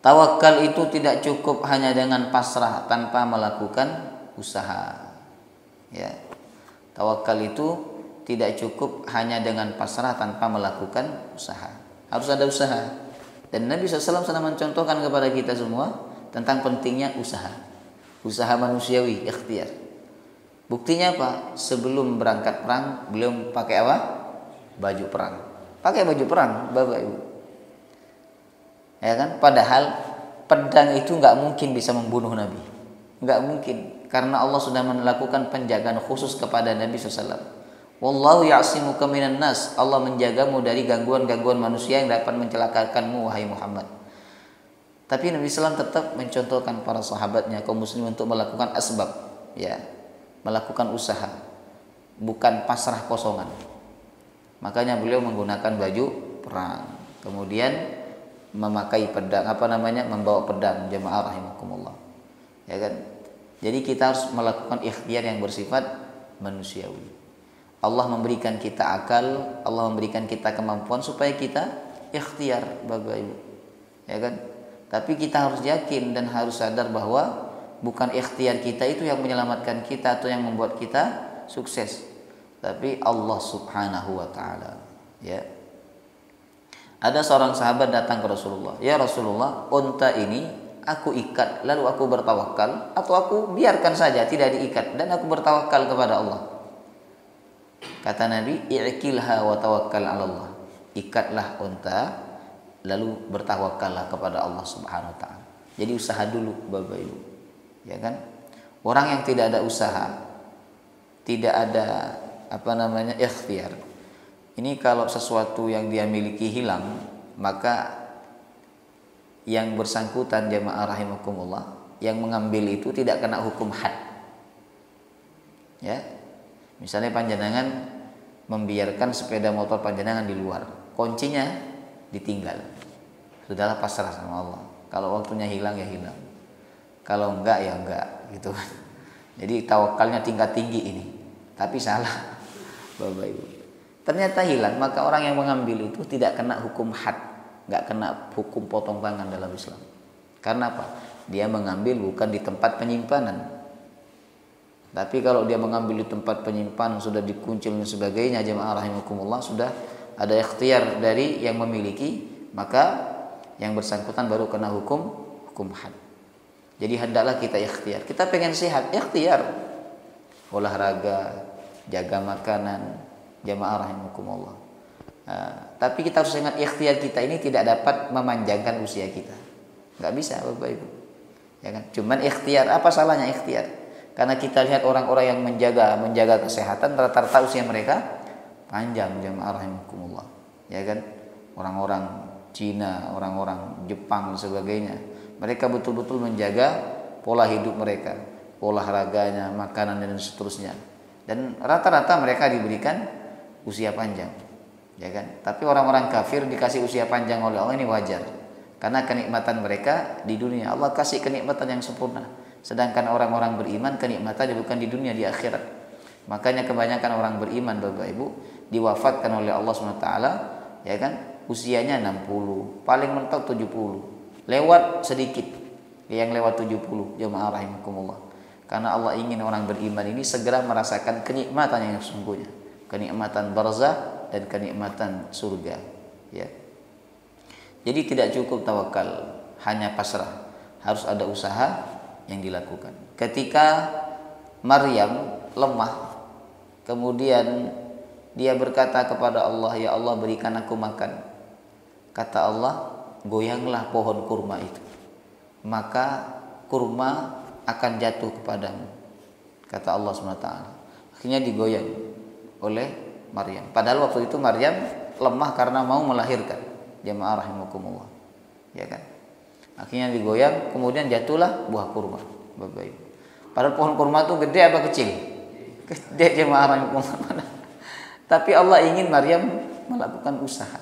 tawakal itu tidak cukup hanya dengan pasrah tanpa melakukan usaha. Ya. Tawakal itu tidak cukup hanya dengan pasrah tanpa melakukan usaha. Harus ada usaha. Dan Nabi SAW sudah mencontohkan kepada kita semua tentang pentingnya usaha. Usaha manusiawi, ikhtiar. Buktinya apa? Sebelum berangkat perang, beliau pakai apa? Baju perang. Pakai baju perang, Bapak Ibu. Ya kan? Padahal pedang itu nggak mungkin bisa membunuh Nabi. Nggak mungkin. Karena Allah sudah melakukan penjagaan khusus kepada Nabi SAW. Wallahu ya'simuka minan nas. Allah menjagamu dari gangguan-gangguan manusia yang dapat mencelakakanmu, wahai Muhammad. Tapi Nabi SAW tetap mencontohkan para sahabatnya, kaum muslim, untuk melakukan asbab, ya, melakukan usaha, bukan pasrah kosongan. Makanya beliau menggunakan baju perang, kemudian memakai pedang, membawa pedang, jemaah rahimakumullah. Ya kan? Jadi kita harus melakukan ikhtiar yang bersifat manusiawi. Allah memberikan kita akal, Allah memberikan kita kemampuan supaya kita ikhtiar, Bapak Ibu. Ya kan? Tapi kita harus yakin dan harus sadar bahwa bukan ikhtiar kita itu yang menyelamatkan kita atau yang membuat kita sukses, tapi Allah Subhanahu wa taala. Ya. Ada seorang sahabat datang ke Rasulullah, "Ya Rasulullah, unta ini aku ikat lalu aku bertawakal, atau aku biarkan saja tidak diikat dan aku bertawakal kepada Allah?" Kata Nabi, "I'kilha wa tawakkal 'ala Allah." Ikatlah unta lalu bertawakallah kepada Allah Subhanahu wa taala. Jadi usaha dulu, Bapak Ibu. Ya kan? Orang yang tidak ada usaha, tidak ada ikhtiar. Ini kalau sesuatu yang dia miliki hilang, maka yang bersangkutan, jemaah rahimakumullah, yang mengambil itu tidak kena hukum had. Ya. Misalnya panjenengan membiarkan sepeda motor panjenengan di luar, kuncinya ditinggal. Sudahlah, pasrah sama Allah. Kalau waktunya hilang ya hilang. Kalau enggak ya enggak gitu kan. Jadi tawakalnya tingkat tinggi ini. Tapi salah. Bapak Ibu. Ternyata hilang, maka orang yang mengambil itu tidak kena hukum had, enggak kena hukum potong tangan dalam Islam. Karena apa? Dia mengambil bukan di tempat penyimpanan. Tapi kalau dia mengambil di tempat penyimpanan sudah dikuncil dan sebagainya, jemaah rahimakumullah, sudah ada ikhtiar dari yang memiliki, maka yang bersangkutan baru kena hukum had. Jadi hendaklah kita ikhtiar. Kita pengen sehat, ikhtiar. Olahraga, jaga makanan, jamaah rahimakumullah. Tapi kita harus ingat ikhtiar kita ini tidak dapat memanjangkan usia kita. Enggak bisa Bapak Ibu. Ya kan? Cuman ikhtiar, apa salahnya ikhtiar? Karena kita lihat orang-orang yang menjaga kesehatan rata-rata usia mereka panjang, jamaah rahimakumullah. Ya kan? Orang-orang Cina, orang-orang Jepang dan sebagainya. Mereka betul-betul menjaga pola hidup mereka, olahraganya, makanan dan seterusnya. Dan rata-rata mereka diberikan usia panjang. Ya kan? Tapi orang-orang kafir dikasih usia panjang oleh Allah ini wajar. Karena kenikmatan mereka di dunia, Allah kasih kenikmatan yang sempurna. Sedangkan orang-orang beriman kenikmatan bukan di dunia, di akhirat. Makanya kebanyakan orang beriman Bapak Ibu diwafatkan oleh Allah SWT, ya kan? Usianya 60, paling mentok 70. Lewat sedikit yang lewat 70, jemaah rahimakumullah. Karena Allah ingin orang beriman ini segera merasakan kenikmatan yang sesungguhnya, kenikmatan barzah dan kenikmatan surga, ya. Jadi tidak cukup tawakal, hanya pasrah, harus ada usaha yang dilakukan. Ketika Maryam lemah, kemudian dia berkata kepada Allah, "Ya Allah, berikan aku makan." Kata Allah, "Goyanglah pohon kurma itu, maka kurma akan jatuh kepadamu." Kata Allah SWT. Akhirnya digoyang oleh Maryam. Padahal waktu itu Maryam lemah karena mau melahirkan. Jamaah rahimakumullah, ya kan? Akhirnya digoyang, kemudian jatuhlah buah kurma, Bapak Ibu. Padahal pohon kurma itu gede apa kecil? Gede, jamaah rahimakumullah. Tapi Allah ingin Maryam melakukan usaha.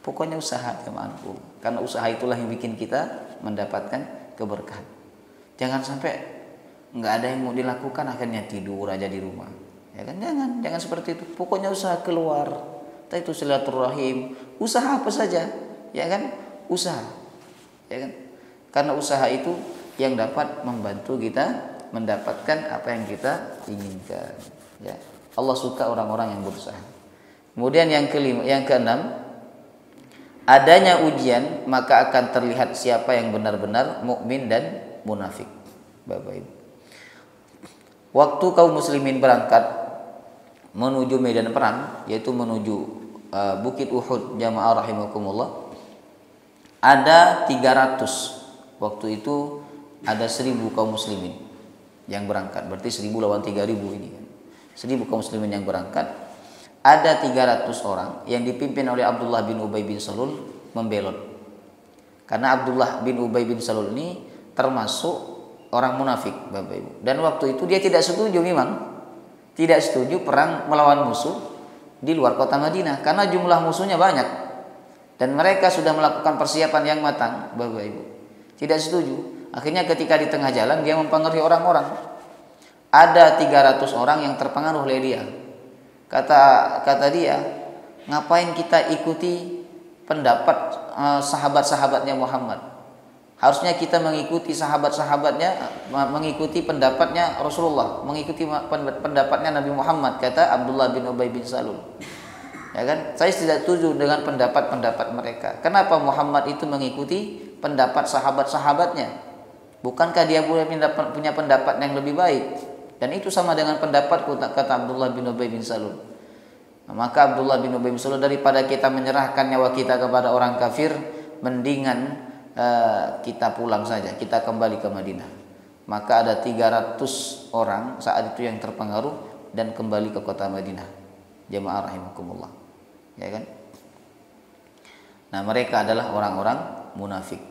Pokoknya usaha, jamaahku. Karena usaha itulah yang bikin kita mendapatkan keberkahan. Jangan sampai nggak ada yang mau dilakukan akhirnya tidur aja di rumah. Ya kan? Jangan seperti itu. Pokoknya usaha keluar. Entah itu silaturahim, usaha apa saja, ya kan? Usaha. Ya kan? Karena usaha itu yang dapat membantu kita mendapatkan apa yang kita inginkan, ya. Allah suka orang-orang yang berusaha. Kemudian yang keenam, adanya ujian maka akan terlihat siapa yang benar-benar mukmin dan munafik. Bapak Ibu. Waktu kaum muslimin berangkat menuju medan perang, yaitu menuju Bukit Uhud, jamaah rahimakumullah, ada 300. Waktu itu ada 1000 kaum muslimin yang berangkat. Berarti 1000 lawan 3000 ini kan. 1000 kaum muslimin yang berangkat. Ada 300 orang yang dipimpin oleh Abdullah bin Ubay bin Salul membelot. Karena Abdullah bin Ubay bin Salul ini termasuk orang munafik, Bapak Ibu. Dan waktu itu dia tidak setuju memang. Tidak setuju perang melawan musuh di luar kota Madinah karena jumlah musuhnya banyak dan mereka sudah melakukan persiapan yang matang, Bapak Ibu. Tidak setuju. Akhirnya ketika di tengah jalan dia mempengaruhi orang-orang. Ada 300 orang yang terpengaruh oleh dia. Kata dia, ngapain kita ikuti pendapat sahabat-sahabatnya Muhammad? Harusnya kita mengikuti sahabat-sahabatnya, mengikuti pendapatnya Rasulullah, mengikuti pendapatnya Nabi Muhammad, kata Abdullah bin Ubay bin Salul. Ya kan? Saya tidak setuju dengan pendapat-pendapat mereka. Kenapa Muhammad itu mengikuti pendapat sahabat-sahabatnya? Bukankah dia punya pendapat yang lebih baik? Dan itu sama dengan pendapatku, kata Abdullah bin Ubay bin Salul. Maka Abdullah bin Ubay bin Salul, daripada kita menyerahkan nyawa kita kepada orang kafir, mendingan kita pulang saja, kita kembali ke Madinah. Maka ada 300 orang saat itu yang terpengaruh dan kembali ke kota Madinah. Jamaah rahimakumullah. Ya kan? Nah, mereka adalah orang-orang munafik.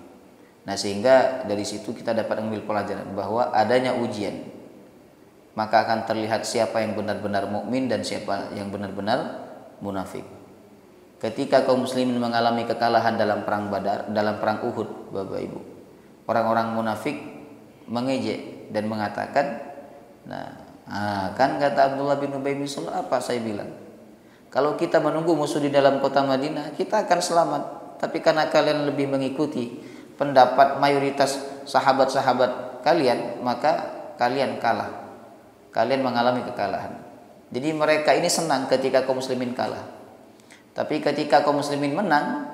Nah, sehingga dari situ kita dapat mengambil pelajaran bahwa adanya ujian maka akan terlihat siapa yang benar-benar mukmin dan siapa yang benar-benar munafik. Ketika kaum muslimin mengalami kekalahan dalam perang Badar, dalam perang Uhud, Bapak Ibu, orang-orang munafik mengejek dan mengatakan, kan kata Abdullah bin Ubay bin Salul, apa saya bilang? Kalau kita menunggu musuh di dalam kota Madinah, kita akan selamat. Tapi karena kalian lebih mengikuti pendapat mayoritas sahabat-sahabat kalian, maka kalian kalah. Kalian mengalami kekalahan. Jadi mereka ini senang ketika kaum muslimin kalah. Tapi ketika kaum muslimin menang,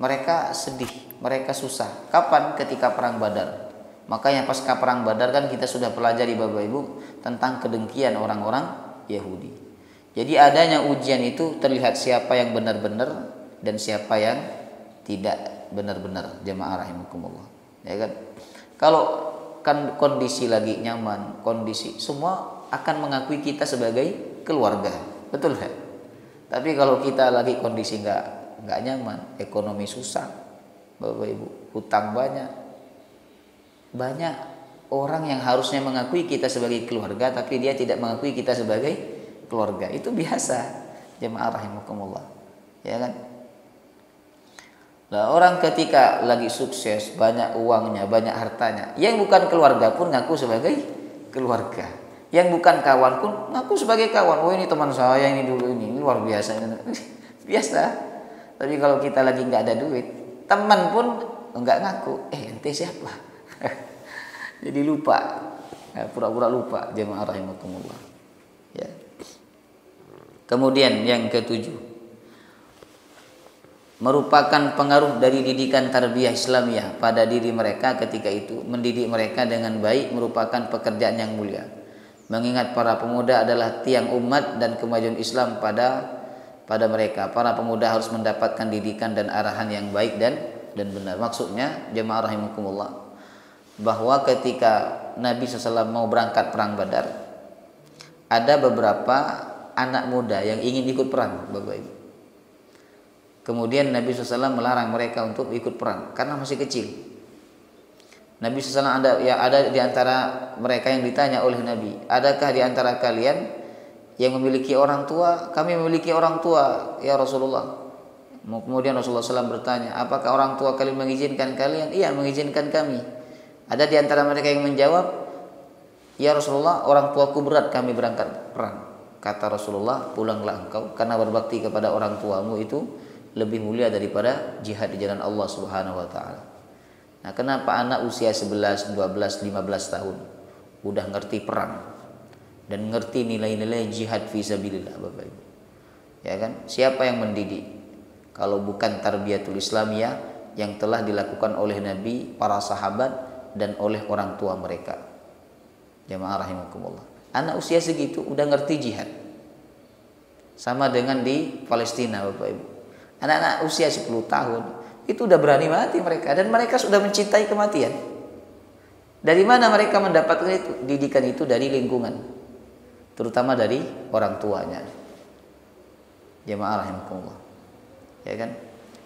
mereka sedih, mereka susah. Kapan? Ketika perang Badar. Makanya pasca perang Badar kan kita sudah pelajari Bapak Ibu tentang kedengkian orang-orang Yahudi. Jadi adanya ujian itu terlihat siapa yang benar-benar dan siapa yang tidak benar-benar, jemaah rahimakumullah. Ya kan? Kalau kan kondisi lagi nyaman, kondisi semua akan mengakui kita sebagai keluarga. Betul kan? Tapi kalau kita lagi kondisi nggak nyaman, ekonomi susah, Bapak Ibu, hutang banyak orang yang harusnya mengakui kita sebagai keluarga, tapi dia tidak mengakui kita sebagai keluarga. Itu biasa, jemaah rahimakumullah. Ya kan? Nah, orang ketika lagi sukses, banyak uangnya, banyak hartanya, yang bukan keluarga pun ngaku sebagai keluarga. Yang bukan kawan pun ngaku sebagai kawan. Oh, ini teman saya, ini dulu, ini luar biasa. Biasa. Tapi kalau kita lagi nggak ada duit, teman pun nggak ngaku. Ente siapa? Jadi lupa, pura-pura lupa, jemaah rahimakumullah. Ya. Kemudian yang ketujuh, merupakan pengaruh dari didikan tarbiyah Islamiyah pada diri mereka ketika itu. Mendidik mereka dengan baik merupakan pekerjaan yang mulia. Mengingat para pemuda adalah tiang umat dan kemajuan Islam pada mereka. Para pemuda harus mendapatkan didikan dan arahan yang baik dan benar. Maksudnya jemaah rahimakumullah, bahwa ketika Nabi SAW mau berangkat perang Badar, ada beberapa anak muda yang ingin ikut perang, Bapak Ibu. Kemudian Nabi SAW melarang mereka untuk ikut perang karena masih kecil. Nabi SAW ada di antara mereka yang ditanya oleh Nabi, adakah di antara kalian yang memiliki orang tua? Kami memiliki orang tua, ya Rasulullah. Kemudian Rasulullah SAW bertanya, apakah orang tua kalian mengizinkan kalian? Iya, mengizinkan kami. Ada di antara mereka yang menjawab, ya Rasulullah, orang tuaku berat kami berangkat perang. Kata Rasulullah, pulanglah engkau, karena berbakti kepada orang tuamu itu lebih mulia daripada jihad di jalan Allah Subhanahu wa taala. Nah, kenapa anak usia 11, 12, 15 tahun udah ngerti perang dan ngerti nilai-nilai jihad fisabilillah, Bapak Ibu? Ya kan? Siapa yang mendidik kalau bukan tarbiyatul Islamiyah yang telah dilakukan oleh Nabi, para sahabat dan oleh orang tua mereka? Jamaah rahimakumullah. Anak usia segitu udah ngerti jihad. Sama dengan di Palestina, Bapak Ibu. Anak-anak usia 10 tahun itu udah berani mati mereka, dan mereka sudah mencintai kematian. Dari mana mereka mendapatkan itu? Didikan itu dari lingkungan, terutama dari orang tuanya. Jamaah rahimakumullah. Ya kan?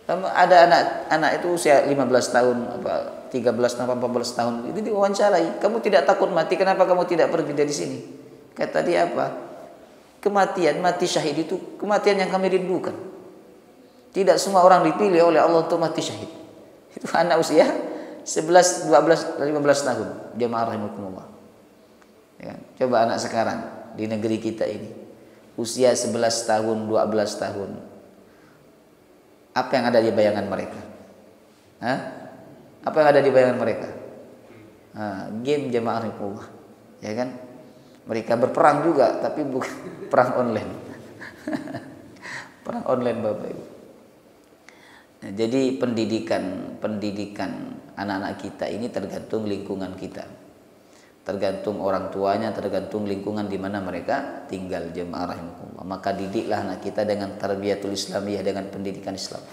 Ada anak itu usia 15 tahun, 13 tahun, 14 tahun, itu diwawancarai. Kamu tidak takut mati, kenapa kamu tidak pergi dari sini? Kata dia apa? Kematian, mati syahid itu kematian yang kami rindukan. Tidak semua orang dipilih oleh Allah untuk mati syahid. Itu anak usia 11, 12, 15 tahun. Jamaah rahimakumullah. Ya, coba anak sekarang di negeri kita ini, usia 11 tahun, 12 tahun. Apa yang ada di bayangan mereka? Apa yang ada di bayangan mereka? Game, jamaah rahimakumullah. Ya kan? Mereka berperang juga, tapi bukan perang online. Perang online, Bapak Ibu. Nah, jadi pendidikan anak-anak kita ini tergantung lingkungan kita, tergantung orang tuanya, tergantung lingkungan di mana mereka tinggal, jemaah rahimakumullah. Maka didiklah anak kita dengan tarbiyatul Islamiyah, dengan pendidikan Islam,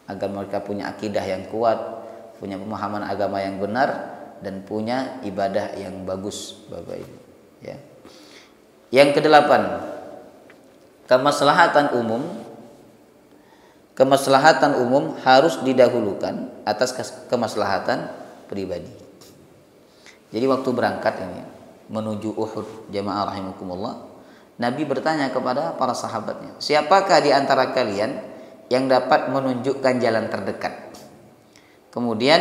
agar mereka punya akidah yang kuat, punya pemahaman agama yang benar, dan punya ibadah yang bagus, Bapak Ibu. Ya. Yang kedelapan, kemaslahatan umum harus didahulukan atas kemaslahatan pribadi. Jadi waktu berangkat ini menuju Uhud, jamaah rahimakumullah, Nabi bertanya kepada para sahabatnya, siapakah di antara kalian yang dapat menunjukkan jalan terdekat? Kemudian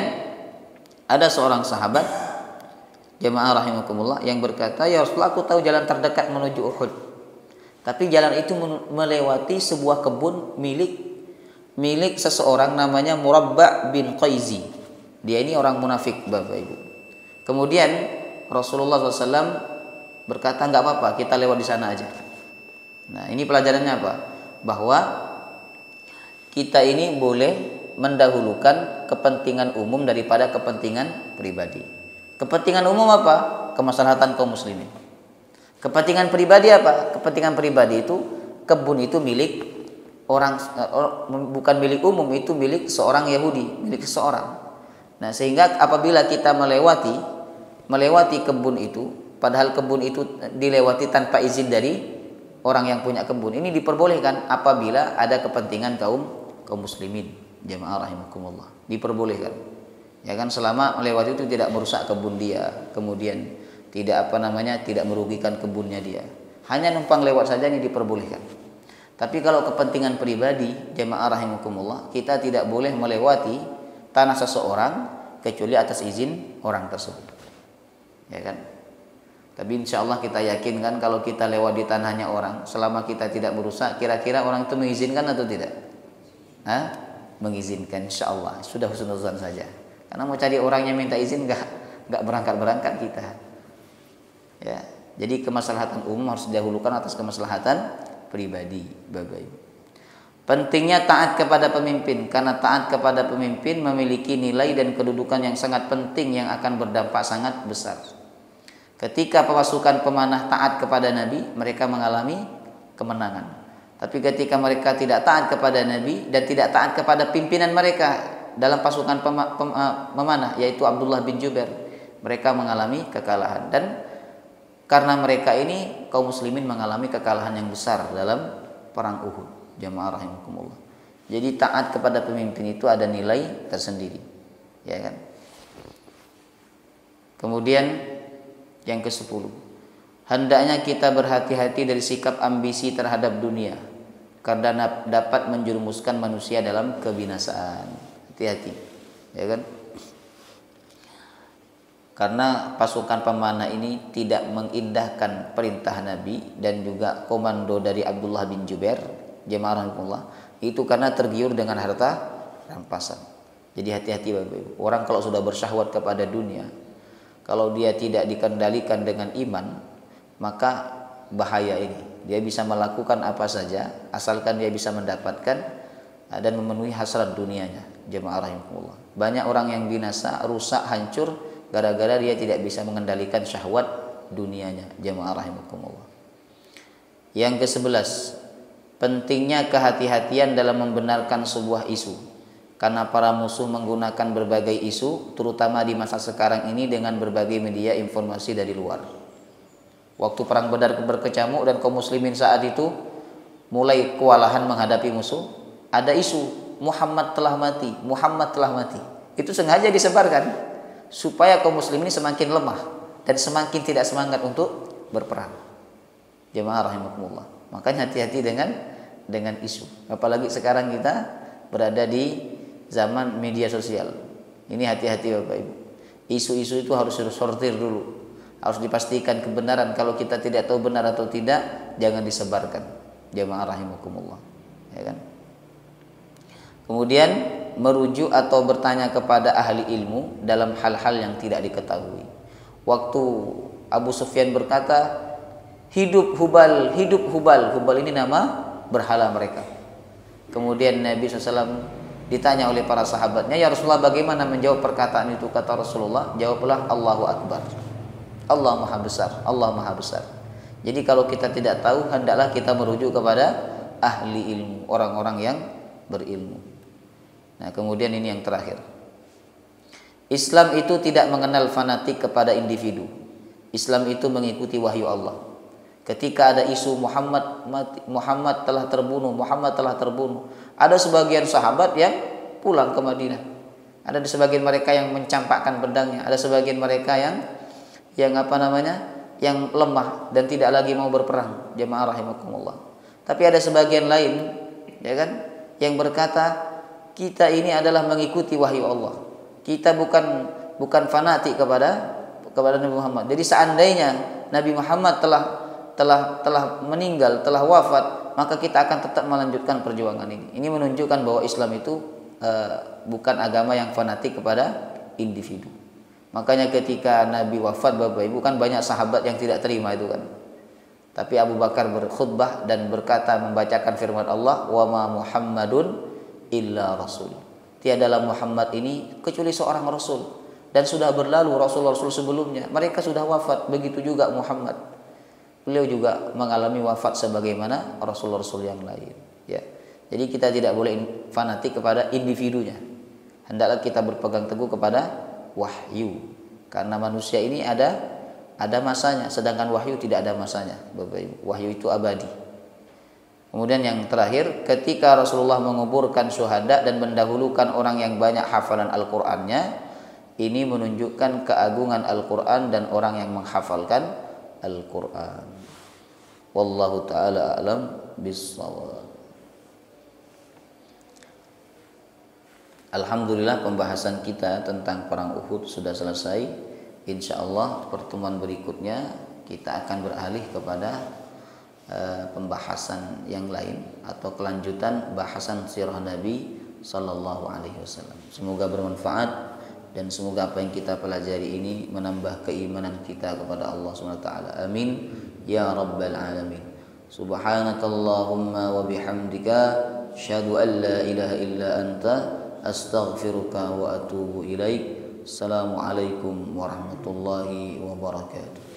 Ada seorang sahabat, jemaah rahimakumullah, yang berkata, "Ya Rasulullah, aku tahu jalan terdekat menuju Uhud. Tapi jalan itu melewati sebuah kebun milik seseorang namanya Murabba bin Qaizi. Dia ini orang munafik, Bapak Ibu. Kemudian Rasulullah SAW berkata, nggak apa-apa, kita lewat di sana aja." Nah, ini pelajarannya apa? Bahwa kita ini boleh mendahulukan kepentingan umum daripada kepentingan pribadi. Kepentingan umum apa? Kemaslahatan kaum muslimin. Kepentingan pribadi apa? Kepentingan pribadi itu kebun itu milik orang, bukan milik umum, itu milik seorang Yahudi, milik seseorang. Nah, sehingga apabila kita melewati kebun itu, padahal kebun itu dilewati tanpa izin dari orang yang punya kebun, ini diperbolehkan apabila ada kepentingan kaum muslimin. Jemaah rahimakumullah, diperbolehkan. Ya kan, selama melewati itu tidak merusak kebun dia, kemudian tidak tidak merugikan kebunnya dia. Hanya numpang lewat saja ini diperbolehkan. Tapi kalau kepentingan pribadi, jemaah rahimakumullah, kita tidak boleh melewati tanah seseorang kecuali atas izin orang tersebut. Ya kan? Tapi insya Allah kita yakinkan kalau kita lewat di tanahnya orang, selama kita tidak merusak, kira-kira orang itu mengizinkan atau tidak? Mengizinkan, insya Allah. Sudah husnuzan saja. Karena mau cari orang yang minta izin nggak berangkat kita. Ya, jadi kemaslahatan umum harus didahulukan atas kemaslahatan pribadi, Bapak Ibu. Pentingnya taat kepada pemimpin, karena taat kepada pemimpin memiliki nilai dan kedudukan yang sangat penting yang akan berdampak sangat besar. Ketika pasukan pemanah taat kepada Nabi, mereka mengalami kemenangan. Tapi ketika mereka tidak taat kepada Nabi dan tidak taat kepada pimpinan mereka dalam pasukan pemanah, yaitu Abdullah bin Jubair, mereka mengalami kekalahan. Dan karena mereka ini, kaum muslimin mengalami kekalahan yang besar dalam perang Uhud. Jamaah rahimakumullah. Jadi taat kepada pemimpin itu ada nilai tersendiri, ya kan? Kemudian yang ke-10, hendaknya kita berhati-hati dari sikap ambisi terhadap dunia, karena dapat menjerumuskan manusia dalam kebinasaan. Hati-hati, ya kan? Karena pasukan pemanah ini tidak mengindahkan perintah Nabi dan juga komando dari Abdullah bin Jubair, jemaah rahimahullah, itu karena tergiur dengan harta rampasan. Jadi hati-hati Bapak Ibu. Orang kalau sudah bersyahwat kepada dunia, kalau dia tidak dikendalikan dengan iman, maka bahaya ini. Dia bisa melakukan apa saja asalkan dia bisa mendapatkan dan memenuhi hasrat dunianya. Jemaah rahimahullah. Banyak orang yang binasa, rusak, hancur gara-gara dia tidak bisa mengendalikan syahwat dunianya. Jemaah rahimahullah. Yang ke-11, pentingnya kehati-hatian dalam membenarkan sebuah isu. Karena para musuh menggunakan berbagai isu, terutama di masa sekarang ini dengan berbagai media informasi dari luar. Waktu perang Badar berkecamuk dan kaum muslimin saat itu mulai kewalahan menghadapi musuh, ada isu Muhammad telah mati, Muhammad telah mati. Itu sengaja disebarkan supaya kaum muslimin semakin lemah dan semakin tidak semangat untuk berperang. Jemaah rahimakumullah. Makanya hati-hati dengan isu. Apalagi sekarang kita berada di zaman media sosial. Ini hati-hati Bapak Ibu. Isu-isu itu harus disortir dulu. Harus dipastikan kebenaran. Kalau kita tidak tahu benar atau tidak, jangan disebarkan. Jemaah rahimakumullah. Ya kan? Kemudian merujuk atau bertanya kepada ahli ilmu dalam hal-hal yang tidak diketahui. Waktu Abu Sufyan berkata, hidup Hubal, hidup Hubal. Hubal ini nama berhala mereka. Kemudian Nabi SAW ditanya oleh para sahabatnya, ya Rasulullah, bagaimana menjawab perkataan itu? Kata Rasulullah, jawablah Allahu Akbar. Allah Maha Besar, Allah Maha Besar. Jadi kalau kita tidak tahu, hendaklah kita merujuk kepada ahli ilmu, orang-orang yang berilmu. Nah, kemudian ini yang terakhir. Islam itu tidak mengenal fanatik kepada individu. Islam itu mengikuti wahyu Allah. Ketika ada isu Muhammad mati, Muhammad telah terbunuh, Muhammad telah terbunuh, ada sebagian sahabat yang pulang ke Madinah. Ada sebagian mereka yang mencampakkan pedangnya, ada sebagian mereka yang lemah dan tidak lagi mau berperang. Jemaah rahimakumullah. Tapi ada sebagian lain, ya kan, yang berkata, kita ini adalah mengikuti wahyu Allah. Kita bukan bukan fanatik kepada Nabi Muhammad. Jadi seandainya Nabi Muhammad telah meninggal, telah wafat, maka kita akan tetap melanjutkan perjuangan ini. Ini menunjukkan bahwa Islam itu bukan agama yang fanatik kepada individu. Makanya ketika Nabi wafat, Bapak Ibu, kan banyak sahabat yang tidak terima itu kan. Tapi Abu Bakar berkhutbah dan berkata, membacakan firman Allah, "Wa ma Muhammadun illa rasul." Tiadalah Muhammad ini kecuali seorang rasul, dan sudah berlalu rasul-rasul sebelumnya, mereka sudah wafat. Begitu juga Muhammad, beliau juga mengalami wafat sebagaimana rasul-rasul yang lain, ya. Jadi kita tidak boleh fanatik kepada individunya. Hendaklah kita berpegang teguh kepada wahyu, karena manusia ini ada masanya, sedangkan wahyu tidak ada masanya, Bapak Ibu. Wahyu itu abadi. Kemudian yang terakhir, ketika Rasulullah menguburkan syuhada dan mendahulukan orang yang banyak hafalan Al-Qur'annya, ini menunjukkan keagungan Al-Qur'an dan orang yang menghafalkan Al-Qur'an. Wallahu taala alam bissawab. Alhamdulillah, pembahasan kita tentang perang Uhud sudah selesai. Insyaallah pertemuan berikutnya kita akan beralih kepada pembahasan yang lain atau kelanjutan bahasan sirah Nabi sallallahu alaihi wasallam. Semoga bermanfaat dan semoga apa yang kita pelajari ini menambah keimanan kita kepada Allah Subhanahu wa taala. Amin ya rabbal alamin. Subhanakallahumma wa bihamdika asyhadu an la ilaha illa anta astaghfiruka wa atubu ilaik. Assalamualaikum warahmatullahi wabarakatuh.